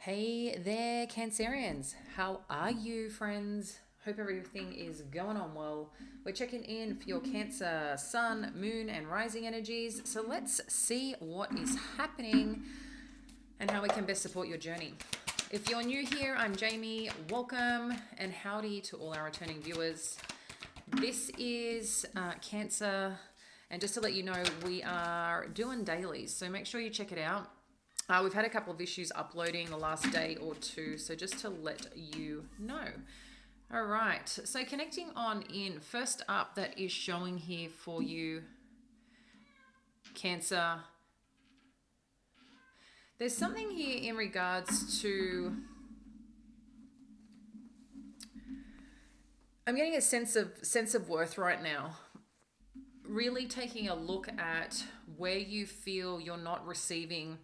Hey there, Cancerians. How are you, friends? Hope everything is going on well. We're checking in for your Cancer sun, moon, and rising energies. So let's see what is happening and how we can best support your journey. If you're new here, I'm Jamie. Welcome and howdy to all our returning viewers. This is Cancer, and just to let you know, we are doing dailies, so make sure you check it out. We've had a couple of issues uploading the last day or two, so just to let you know. All right, so connecting on in. First up, that is showing here for you, Cancer. There's something here in regards to, I'm getting a sense of worth right now. Really taking a look at where you feel you're not receiving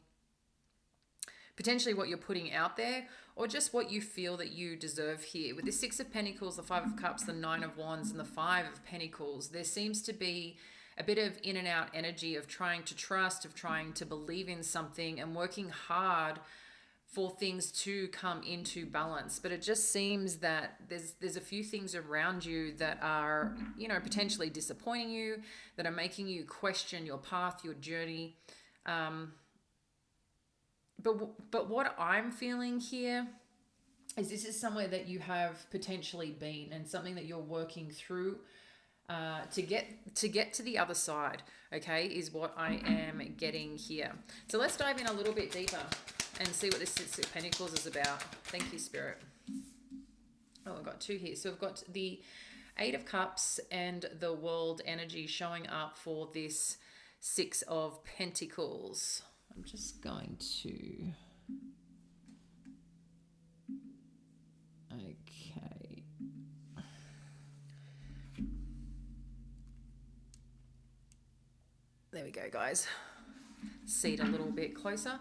potentially what you're putting out there, or just what you feel that you deserve here. With the Six of Pentacles, the Five of Cups, the Nine of Wands, and the Five of Pentacles, there seems to be a bit of in and out energy of trying to trust, of trying to believe in something and working hard for things to come into balance. But it just seems that there's a few things around you that are, potentially disappointing you, that are making you question your path, your journey. But what I'm feeling here is this is somewhere that you have potentially been, and something that you're working through to get to the other side. Okay, is what I am getting here. So let's dive in a little bit deeper and see what this Six of Pentacles is about. Thank you, Spirit. Oh, I've got two here. So we've got the Eight of Cups and the World energy showing up for this Six of Pentacles. I'm just going to... Okay. There we go, guys. See it a little bit closer.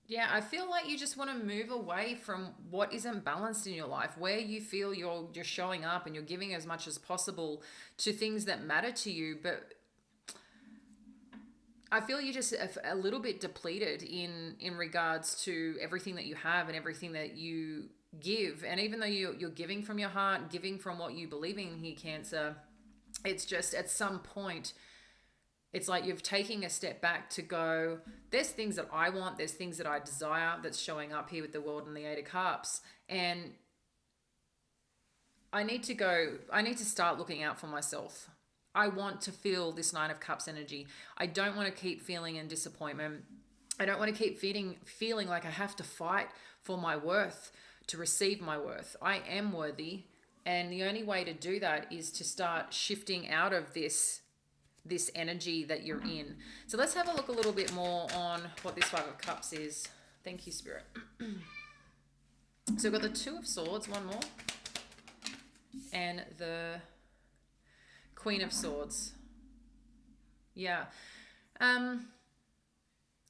Yeah, I feel like you just want to move away from what isn't balanced in your life, where you feel you're just showing up and you're giving as much as possible to things that matter to you, but I feel you're just a little bit depleted in regards to everything that you have and everything that you give. And even though you're giving from your heart, giving from what you believe in here, Cancer, it's just at some point, it's like you've taken a step back to go, there's things that I want, there's things that I desire that's showing up here with the World and the Eight of Cups. And I need to start looking out for myself. I want to feel this Nine of Cups energy. I don't want to keep feeling in disappointment. I don't want to keep feeling like I have to fight for my worth, to receive my worth. I am worthy. And the only way to do that is to start shifting out of this energy that you're in. So let's have a look a little bit more on what this Five of Cups is. Thank you, Spirit. So we've got the Two of Swords, one more, and the Queen of Swords. Yeah.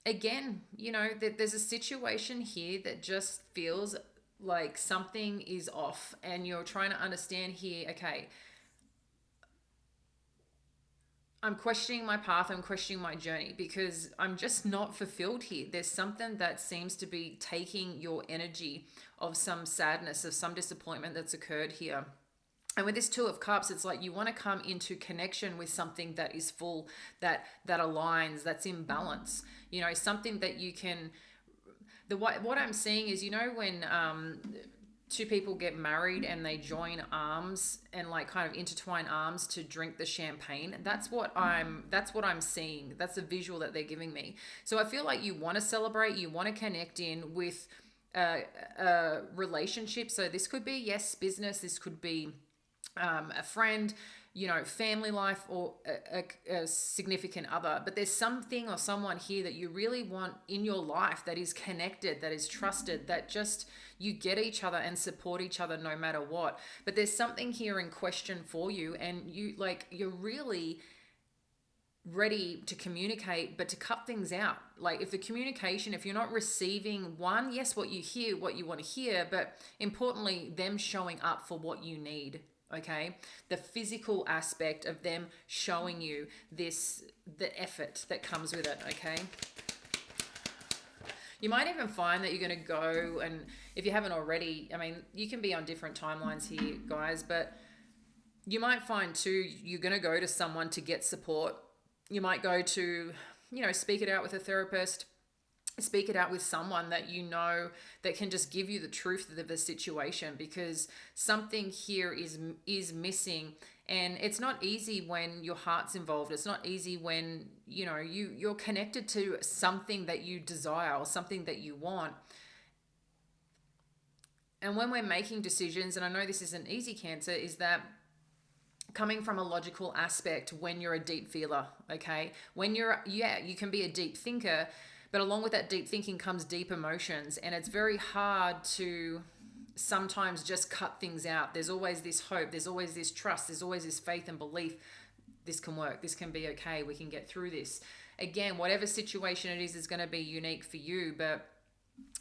Again, there's a situation here that just feels like something is off, and you're trying to understand here, okay, I'm questioning my path, I'm questioning my journey because I'm just not fulfilled here. There's something that seems to be taking your energy of some sadness, of some disappointment that's occurred here. And with this Two of Cups, it's like you want to come into connection with something that is full, that aligns, that's in balance. Something that you can... What I'm seeing is, when two people get married and they join arms and like kind of intertwine arms to drink the champagne, that's what I'm seeing. That's the visual that they're giving me. So I feel like you want to celebrate, you want to connect in with a relationship. So this could be, yes, business, this could be a friend, family life, or a significant other. But there's something or someone here that you really want in your life that is connected, that is trusted, that just you get each other and support each other no matter what. But there's something here in question for you, and you're really ready to communicate, but to cut things out. Like if you're not receiving one, yes, what you hear, what you want to hear, but importantly, them showing up for what you need. Okay, the physical aspect of them showing you the effort that comes with it. Okay, You might even find that you're going to go, and if you haven't already, I mean, you can be on different timelines here, guys, but you might find too, you're going to go to someone to get support. You might go to, speak it out with a therapist, speak it out with someone that you know that can just give you the truth of the situation, because something here is missing. And it's not easy when your heart's involved. It's not easy when you're connected to something that you desire or something that you want. And when we're making decisions, and I know this isn't easy, Cancer, is that coming from a logical aspect when you're a deep feeler, okay? When you can be a deep thinker, but along with that deep thinking comes deep emotions, and it's very hard to sometimes just cut things out. There's always this hope, there's always this trust, there's always this faith and belief. This can work, this can be okay, we can get through this. Again, whatever situation it is going to be unique for you, but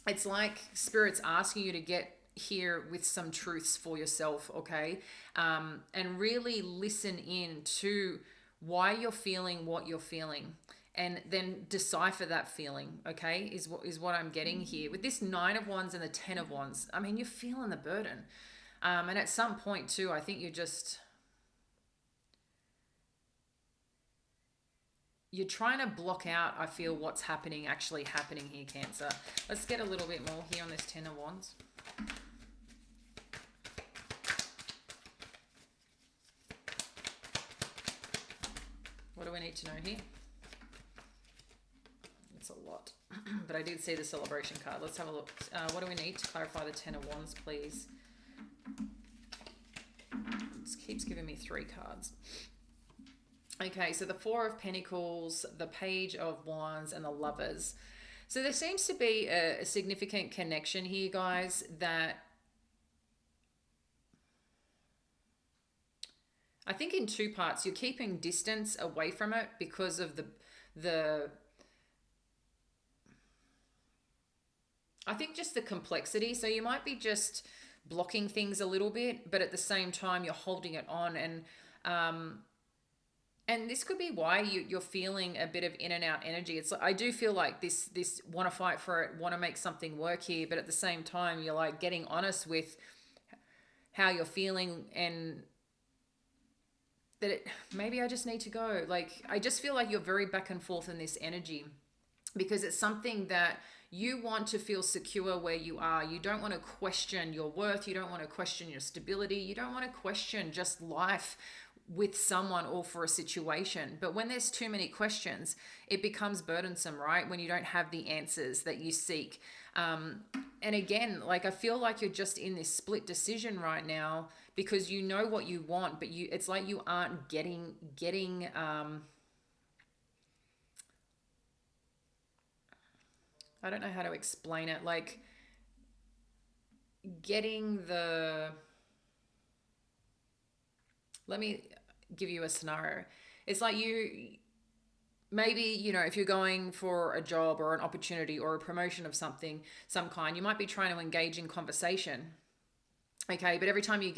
it's like Spirit's asking you to get here with some truths for yourself, okay? And really listen in to why you're feeling what you're feeling, and then decipher that feeling, okay? Is what I'm getting here with this 9 of Wands and the 10 of Wands. I mean, you're feeling the burden, and at some point too, I think you're trying to block out, I feel, what's actually happening here, Cancer. Let's get a little bit more here on this 10 of Wands. What do we need to know here? It's a lot, but I did see the celebration card. Let's have a look. What do we need to clarify the 10 of Wands, please? It keeps giving me 3 cards. Okay, so the 4 of Pentacles, the Page of Wands, and the Lovers. So there seems to be a significant connection here, guys, that I think in 2 parts. You're keeping distance away from it because of the I think just the complexity. So you might be just blocking things a little bit, but at the same time you're holding it on, and this could be why you're feeling a bit of in and out energy. It's like, I do feel like this want to fight for it, want to make something work here, but at the same time you're like getting honest with how you're feeling, and that maybe I just need to go. Like, I just feel like you're very back and forth in this energy, because it's something that you want to feel secure where you are. You don't want to question your worth. You don't want to question your stability. You don't want to question just life with someone or for a situation. But when there's too many questions, it becomes burdensome, right? When you don't have the answers that you seek. And again, like, I feel like you're just in this split decision right now, because you know what you want, but it's like you aren't getting I don't know how to explain it. Like, let me give you a scenario. It's like maybe, if you're going for a job or an opportunity or a promotion of some kind, you might be trying to engage in conversation. Okay, but every time you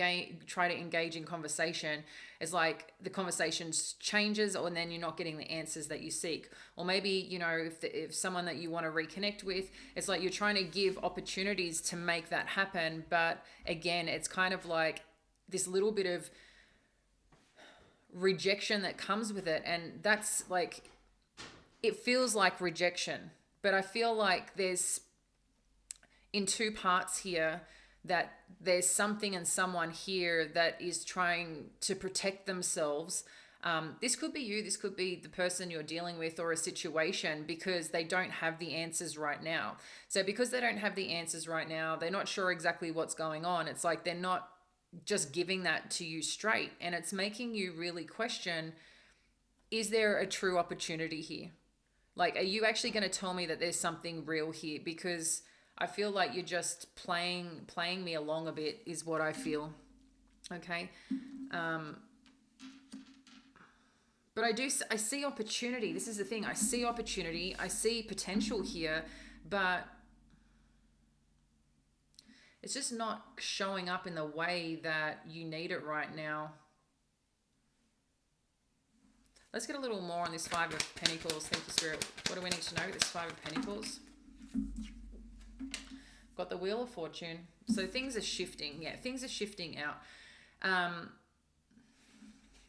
try to engage in conversation, it's like the conversation changes, and then you're not getting the answers that you seek. Or maybe, if someone that you want to reconnect with, it's like you're trying to give opportunities to make that happen. But again, it's kind of like this little bit of rejection that comes with it. And that's like, it feels like rejection. But I feel like there's, in 2 parts here, that there's something and someone here that is trying to protect themselves. This could be you, this could be the person you're dealing with, or a situation, because they don't have the answers right now. So because they don't have the answers right now, they're not sure exactly what's going on. It's like they're not just giving that to you straight, and it's making you really question, is there a true opportunity here? Like, are you actually going to tell me that there's something real here? Because I feel like you're just playing me along a bit, is what I feel. Okay. But I see opportunity. This is the thing. I see opportunity. I see potential here, but it's just not showing up in the way that you need it right now. Let's get a little more on this 5 of Pentacles. Thank you, Spirit. What do we need to know with this 5 of Pentacles? Got the Wheel of Fortune. So things are shifting. Yeah, things are shifting out. Um,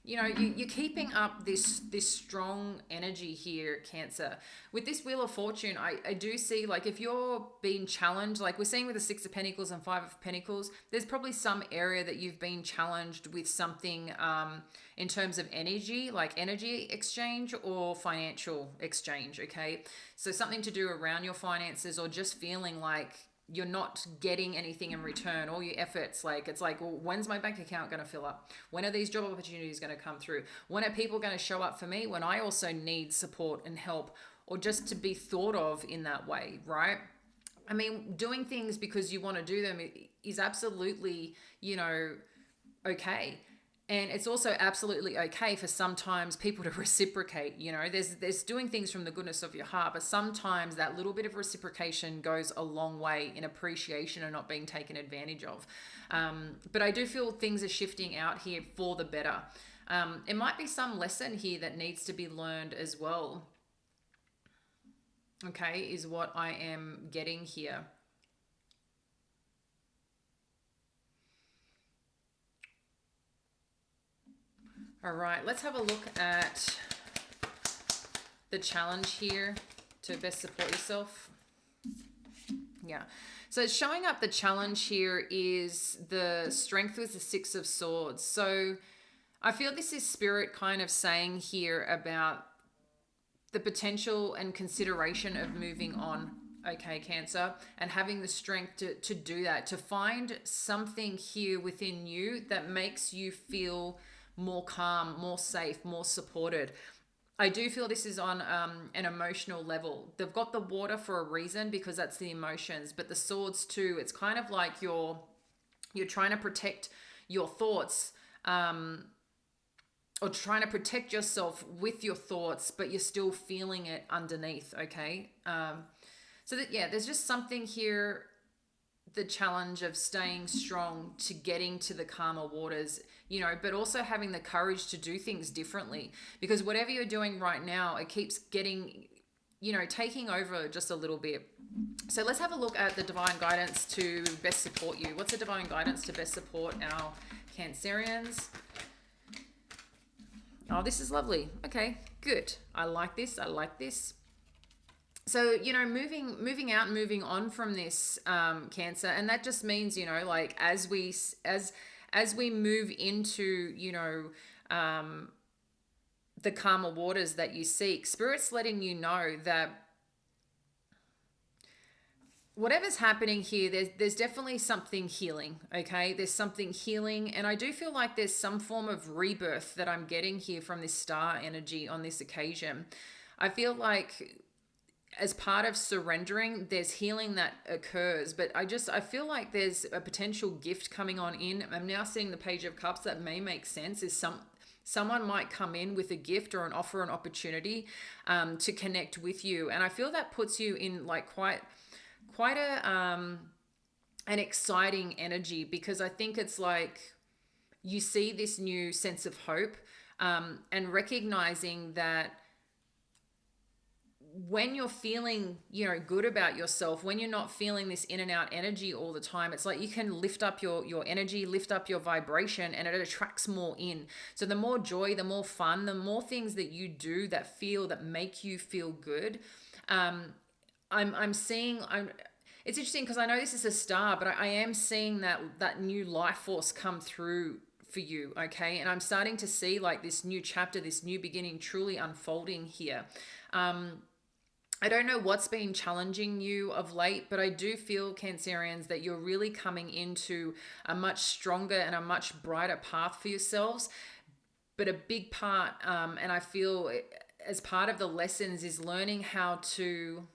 you're keeping up this strong energy here, Cancer. With this Wheel of Fortune, I do see, like, if you're being challenged, like we're seeing with the Six of Pentacles and Five of Pentacles, there's probably some area that you've been challenged with something, in terms of energy, like energy exchange or financial exchange. Okay, so something to do around your finances, or just feeling like you're not getting anything in return. All your efforts, like, it's like, well, when's my bank account going to fill up? When are these job opportunities going to come through? When are people going to show up for me when I also need support and help, or just to be thought of in that way, right? I mean, doing things because you want to do them is absolutely, okay. And it's also absolutely okay for sometimes people to reciprocate. There's doing things from the goodness of your heart, but sometimes that little bit of reciprocation goes a long way in appreciation and not being taken advantage of. But I do feel things are shifting out here for the better. It might be some lesson here that needs to be learned as well. Okay, is what I am getting here. All right, let's have a look at the challenge here to best support yourself. Yeah. So it's showing up, the challenge here is the Strength with the Six of Swords. So I feel this is Spirit kind of saying here about the potential and consideration of moving on. Okay, Cancer, and having the strength to do that, to find something here within you that makes you feel more calm, more safe, more supported. I do feel this is on an emotional level. They've got the water for a reason, because that's the emotions, but the swords too. It's kind of like you're trying to protect your thoughts, or trying to protect yourself with your thoughts, but you're still feeling it underneath. Okay, so that, yeah, there's just something here, the challenge of staying strong to getting to the calmer waters, but also having the courage to do things differently, because whatever you're doing right now, it keeps getting, taking over just a little bit. So let's have a look at the divine guidance to best support you. What's the divine guidance to best support our Cancerians? Oh, this is lovely. Okay, good. I like this. I like this. So, moving out and moving on from this, Cancer, and that just means, like, as we move into, the calmer waters that you seek, Spirit's letting you know that whatever's happening here, there's definitely something healing. Okay, there's something healing, and I do feel like there's some form of rebirth that I'm getting here from this star energy on this occasion. I feel like, as part of surrendering, there's healing that occurs, but I feel like there's a potential gift coming on in. I'm now seeing the Page of Cups. That may make sense. Is someone might come in with a gift or an offer, an opportunity, to connect with you, and I feel that puts you in, like, quite a an exciting energy, because I think it's like you see this new sense of hope, and recognizing that when you're feeling, good about yourself, when you're not feeling this in and out energy all the time, it's like you can lift up your energy, lift up your vibration, and it attracts more in. So the more joy, the more fun, the more things that you do that make you feel good. I'm seeing, it's interesting because I know this is a star, but I am seeing that new life force come through for you. Okay, and I'm starting to see, like, this new chapter, this new beginning truly unfolding here. I don't know what's been challenging you of late, but I do feel, Cancerians, that you're really coming into a much stronger and a much brighter path for yourselves. But a big part, and I feel as part of the lessons, is learning how to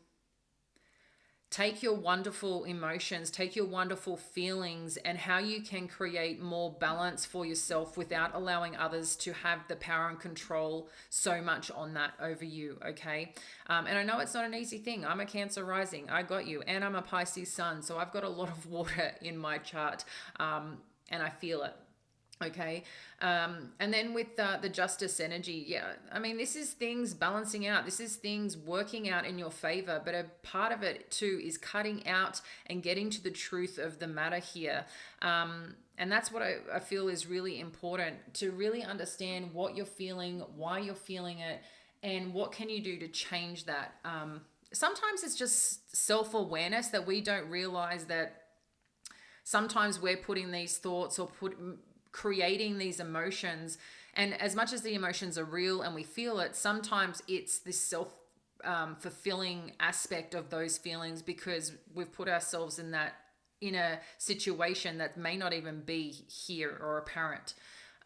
take your wonderful emotions, take your wonderful feelings, and how you can create more balance for yourself without allowing others to have the power and control so much on that over you. Okay. And I know it's not an easy thing. I'm a Cancer rising. I got you. And I'm a Pisces sun. So I've got a lot of water in my chart. And I feel it. Okay. And then with the justice energy, yeah, I mean, this is things balancing out, this is things working out in your favor, but a part of it too is cutting out and getting to the truth of the matter here. And that's what I feel is really important, to really understand what you're feeling, why you're feeling it, and what can you do to change that. Sometimes it's just self-awareness that we don't realize that sometimes we're putting these thoughts or creating these emotions, and as much as the emotions are real and we feel it, sometimes it's this self fulfilling aspect of those feelings, because we've put ourselves in a situation that may not even be here or apparent.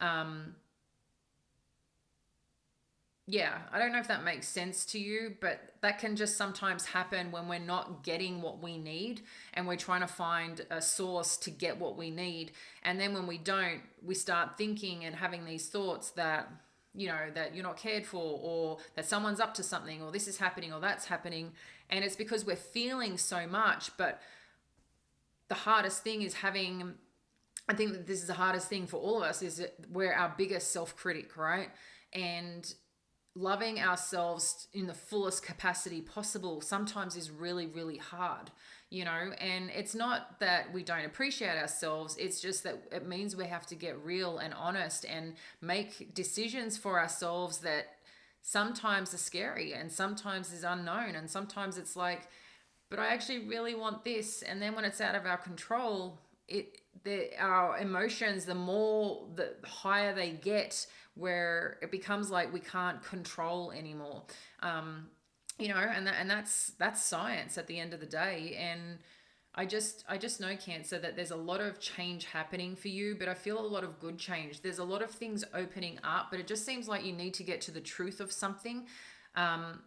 um, yeah, I don't know if that makes sense to you, but that can just sometimes happen when we're not getting what we need and we're trying to find a source to get what we need. And then when we don't, we start thinking and having these thoughts that, that you're not cared for, or that someone's up to something, or this is happening, or that's happening. And it's because we're feeling so much. But the hardest thing is having, I think that this is the hardest thing for all of us, is that we're our biggest self critic, right? And loving ourselves in the fullest capacity possible sometimes is really, really hard, and it's not that we don't appreciate ourselves, it's just that it means we have to get real and honest and make decisions for ourselves that sometimes are scary and sometimes is unknown, and sometimes it's like, but I actually really want this. And then when it's out of our control, our emotions, the higher they get, where it becomes like we can't control anymore. And that's science at the end of the day. And I just know, Cancer, that there's a lot of change happening for you, but I feel a lot of good change. There's a lot of things opening up, but it just seems like you need to get to the truth of something. um,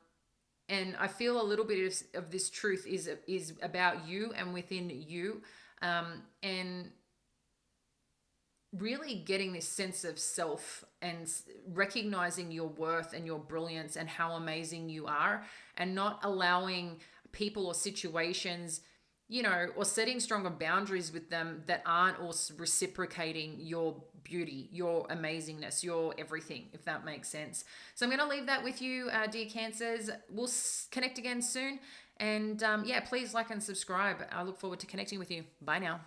and I feel a little bit of this truth is about you and within you. And really getting this sense of self and recognizing your worth and your brilliance and how amazing you are, and not allowing people or situations, or setting stronger boundaries with them that aren't also reciprocating your beauty, your amazingness, your everything, if that makes sense. So I'm going to leave that with you, dear Cancers. We'll connect again soon. And yeah, please like and subscribe. I look forward to connecting with you. Bye now.